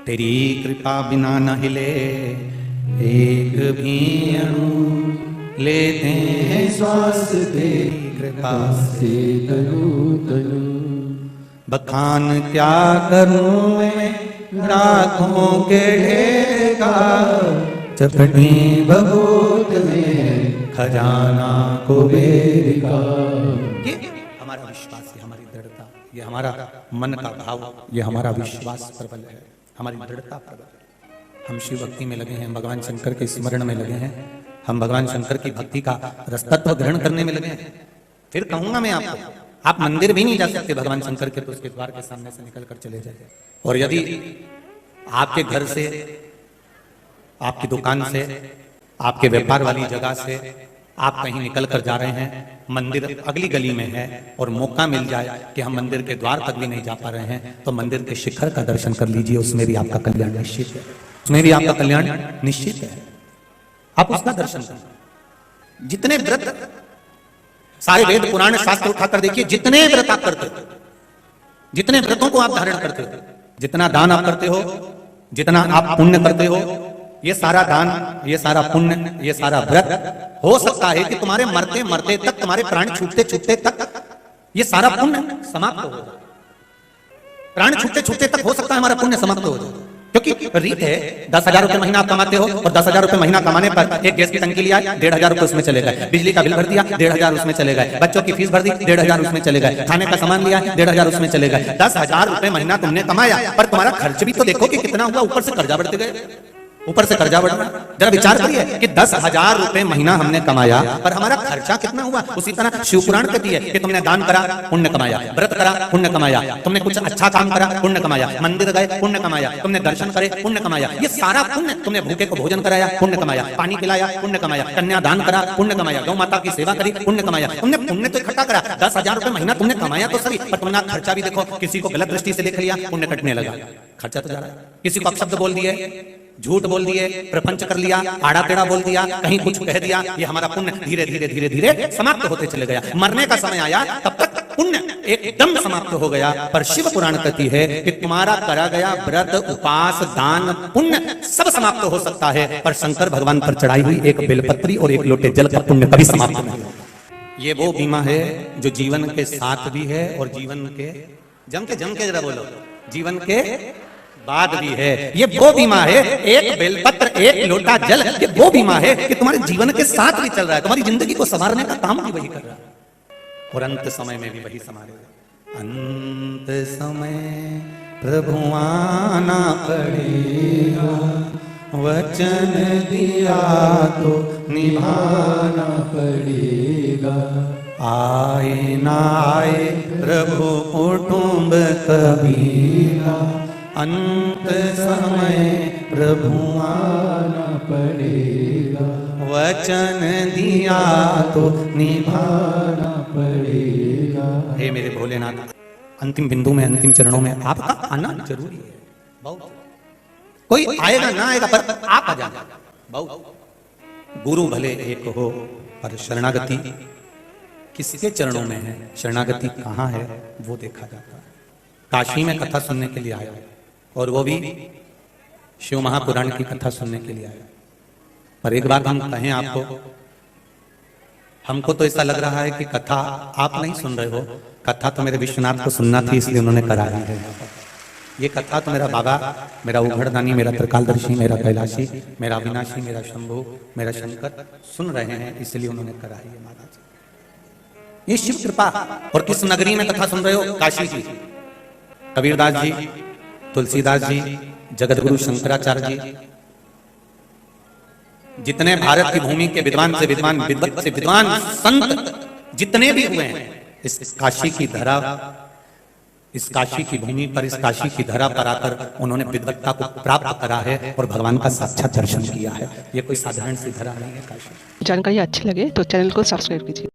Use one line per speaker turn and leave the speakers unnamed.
तेरी कृपा बिना न हिले एक भी अणु, लेते हैं श्वास तेरी कृपा से तनु तनु। बखान क्या करूं मैं राखों के ढेर का, चपटी बबूत में खजाना कुबेर का। ये हमारा विश्वास है, हमारी दृढ़ता, ये हमारा मन का भाव, ये हमारा विश्वास प्रबल है, हमारी दृढ़ता प्रबल है। हम शिव भक्ति में लगे हैं, भगवान शंकर के स्मरण में लगे हैं, हम भगवान शंकर की भक्ति का रसतत्व ग्रहण करने में लगे हैं। फिर कहूंगा मैं आपको, आप मंदिर भी नहीं जा सकते भगवान शंकर के, तो उसके द्वार के सामने से निकल कर चले जाए। और यदि आपके घर से, आपकी दुकान से, आपके व्यापार वाली जगह से आप कहीं निकल कर जा रहे हैं, मंदिर अगली गली में है और मौका मिल जाए कि हम मंदिर के द्वार तक भी नहीं जा पा रहे हैं, तो मंदिर के शिखर का दर्शन कर लीजिए, उसमें भी आपका कल्याण निश्चित है, उसमें भी आपका कल्याण निश्चित है। आप उसका दर्शन करें। जितने व्रत, सारे वेद पुराण शास्त्र उठाकर देखिए, जितने व्रत आप करते हो, जितने व्रतों को आप धारण करते हो, जितना दान आप करते हो, जितना आप पुण्य करते हो, ये सारा दान, ये सारा पुण्य, ये सारा व्रत, हो सकता है कि तुम्हारे मरते मरते तक, तुम्हारे प्राण छूटते छूटते तक ये सारा पुण्य समाप्त हो जाए। प्राण छूटते छूटते तक हो सकता है हमारा पुण्य समाप्त हो जाए, क्योंकि रीत है 10,000 रुपए महीना आप कमाते हो और 10,000 रुपए महीना कमाने पर एक गैस की टंकी लिया, 1,500 रुपए उसमें चले गए, बिजली का बिल भर दिया, 1,500 उसमें चले गए, बच्चों की फीस भर दी, 1,500 उसमें चले गए, खाने का सामान लिया, 1,500 उसमें चले गए। 10,000 रुपए महीना तुमने कमाया, पर तुम्हारा खर्च भी तो देखो कि कितना हुआ, ऊपर से कर्जा बढ़ते गए, ऊपर से कर्जा बढ़ रहा। जरा विचार करिए कि 10,000 रुपए महीना हमने कमाया, पर हमारा खर्चा कितना हुआ। उसी तरह शिव पुराण कहती है कि तुमने दान करा, पुण्य कमाया, व्रत करा, पुण्य कमाया, तुमने कुछ अच्छा काम करा, पुण्य कमाया, मंदिर गए, पुण्य कमाया, तुमने दर्शन करे, पुण्य कमाया, ये सारा पुण्य। तुमने भूखे को भोजन कराया, पुण्य कमाया, पानी पिलाया, पुण्य कमाया, कन्यादान करा, पुण्य कमाया, गौ माता की सेवा करी, पुण्य कमाया, तुमने पुण्य तो इकट्ठा करा। 10,000 रुपए महीना तुमने कमाया तो सही, पर तुमने खर्चा भी देखो, किसी को गलत दृष्टि से देख लिया, पुण्य कटने लगा, खर्चा तो जा रहा है। किसी को अपशब्द बोल दिए, झूठ बोल दिए, प्रपंच कर लिया, आड़ा टेढ़ा बोल दिया, कहीं कुछ कह दिया, ये हमारा पुण्य धीरे धीरे धीरे धीरे समाप्त होते चले गया। मरने का समय आया तब तक पुण्य एकदम समाप्त हो गया। पर शिव पुराण कहती है कि तुम्हारा करा गया व्रत, उपास, दान, पुण्य सब समाप्त हो सकता है, पर शंकर भगवान पर चढ़ाई हुई एक बेलपत्री और एक लोटे जल का पुण्य कभी समाप्त नहीं होगा। ये वो बीमा है जो जीवन के साथ भी है और जीवन के जम के जरा बोलो, जीवन के बाद भी है। ये वो बीमा है, एक बेलपत्र, एक लोटा जल, ये वो बीमा है कि तुम्हारे जीवन के साथ भी चल रहा है, तुम्हारी जिंदगी को संवारने का काम भी वही कर रहा है और अंत समय में भी वही संभालेगा। अंत समय प्रभु आना पड़ेगा, वचन दिया तो निभाना पड़ेगा। आए ना आए प्रभु कुटुंब कबीरा, अंत समय प्रभु आना पड़ेगा, वचन दिया तो निभाना पड़ेगा। हे मेरे भोलेनाथ, अंतिम बिंदु में, अंतिम चरणों में आपका आना जरूरी है। बहुत कोई आएगा ना आएगा, पर आप आ जाना। बहुत गुरु भले एक हो, पर शरणागति किसके चरणों में है, शरणागति कहाँ है, वो देखा जाता है। काशी में कथा सुनने के लिए आया और वो भी शिव महापुराण की कथा सुनने के लिए आया। पर एक बात हम कहें आपको, हमको तो ऐसा लग रहा है कि कथा आप नहीं सुन रहे हो, कथा तो मेरे विश्वनाथ को सुनना थी, इसलिए उन्होंने कराई है। ये कथा तो मेरा बाबा, मेरा उघड़दानी, मेरा त्रिकालदर्शी, मेरा कैलाशी, मेरा अविनाशी, मेरा शंभु, मेरा शंकर सुन रहे हैं, इसलिए उन्होंने कराई है। महाराज ये शिव कृपा। और किस नगरी में कथा सुन रहे हो? काशी जी, कबीरदास जी, तुलसीदास जी, जगतगुरु शंकराचार्य जी, जितने भारत की भूमि के विद्वान से विद्वान, विद्वत से विद्वान संत जितने भी हुए हैं, इस काशी की धरा, इस काशी की भूमि पर, इस काशी की धरा पर आकर उन्होंने विद्वत्ता को प्राप्त करा है और भगवान का साक्षात दर्शन किया है। ये कोई साधारण सी धरा नहीं है काशी।
जानकारी अच्छी लगे तो चैनल को सब्सक्राइब कीजिए।